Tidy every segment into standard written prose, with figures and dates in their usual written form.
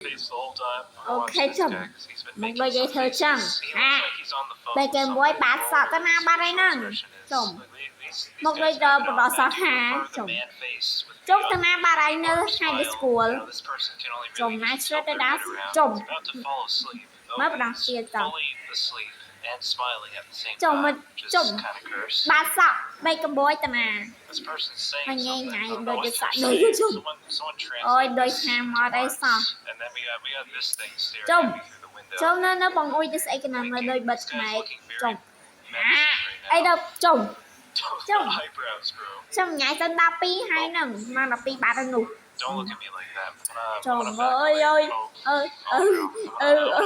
face the whole time. Ok Watch this chồng, guy 'cause he's been một making đôi giày some thơ faces. chồng. He looks À, like he's on the phone đây with cái somebody. bói bát I sợ don't ta know na what ba his đây facial nè. expression is. Chồng, Like, these một đôi guys giờ have một it đỏ on. sợ They do hà. part of the Chồng, man face with chồng the ta na ba đây nữa, large hai đứa smile. school. You know, this person can only really Chồng use nãy his stress filter đã to get around. chồng. He's about to fall asleep. Mới Oh, bắt đầu he's kia chồng. fully asleep and smiling at the same Chồng mà time, which is chồng kind of cursed. ba sợ, đây cái bói ta nà. This person's saying Mà nghe something. ngại I don't đôi know đứa what sợ they're đôi đứa saying. chồng. Someone Ôi translate đôi this ham to ở đây Marx. sợ. And then we got this thing staring Chồng, at me through the window. chồng nó bằng ôi đứa sẽ cái nào mà đôi bật This guy's này. looking very Chồng, menacing right ai now. đâu, chồng. Those Chồng. eyebrows, bro. Chồng nhảy tên đa pi hai nè, mà đa pi ba đôi nụ. Don't look at me like that. I'm Chồng gonna back ơi away. ơi, No.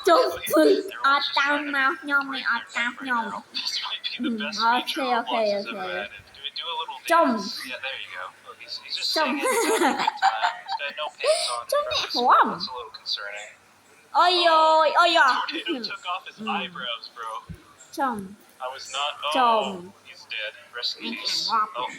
chồng phừng ọt tao màu nhom này ọt tao nhom. This might be the best Okay, feature Roblox okay, has ever okay. added. Do a little Chồng. dance. Yeah, there you go. Look, he's just Chồng. singing. He's having a good time. He's got no pants on. Chồng for mẹ this. khổ. That's a little concerning. Ôi ôi, ôi dồi. Tornado took off his eyebrows, bro. Chồng, I was not. Oh, Chồng. he's dead. Rest in anh peace. thằng Oh, ngọt.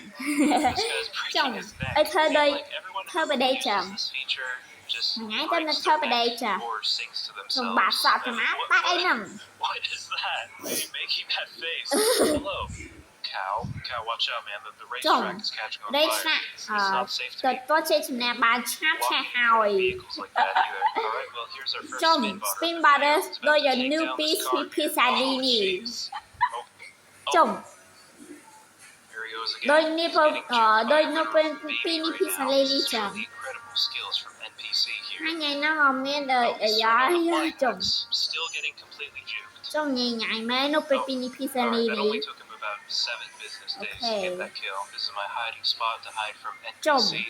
this guy's breaking Chồng, his neck. ơi thơ đây, Like everyone thơ who về đây uses chồng. this feature just Nhảy tên là breaks thơ their về đây neck chồng. or sings to Chồng bà themselves. sợ cho má, bác ấy nằm. What is that? Why are you making that face? Hello, cow. Cow, watch out, man. The Chồng, racetrack is catching on đây fire. là, It's not safe to tôi be tôi sẽ chụp nè bà chát chè walking hào. vehicles like that either. All right, well, here's our first Chồng, spin bar. spin butter, It's about đôi to giờ take new down piece this car with here. pizza Oh, dini. jeez. Oh, Chồng, here he goes again. đôi He's nipple, getting chewed by đôi a nipple literal baby pini right pizza now. lady This is chồng. really incredible skills from NPC here. Hai ngày nó ngon nghe đời Oh, ở gió starting off chồng. like this, still getting completely juked. Chồng nhảy nhảy mấy nó pini pizza Alright, that only lady. took him about 7 business days to Okay. get that kill. This is my hiding spot to hide from Chồng. NPC.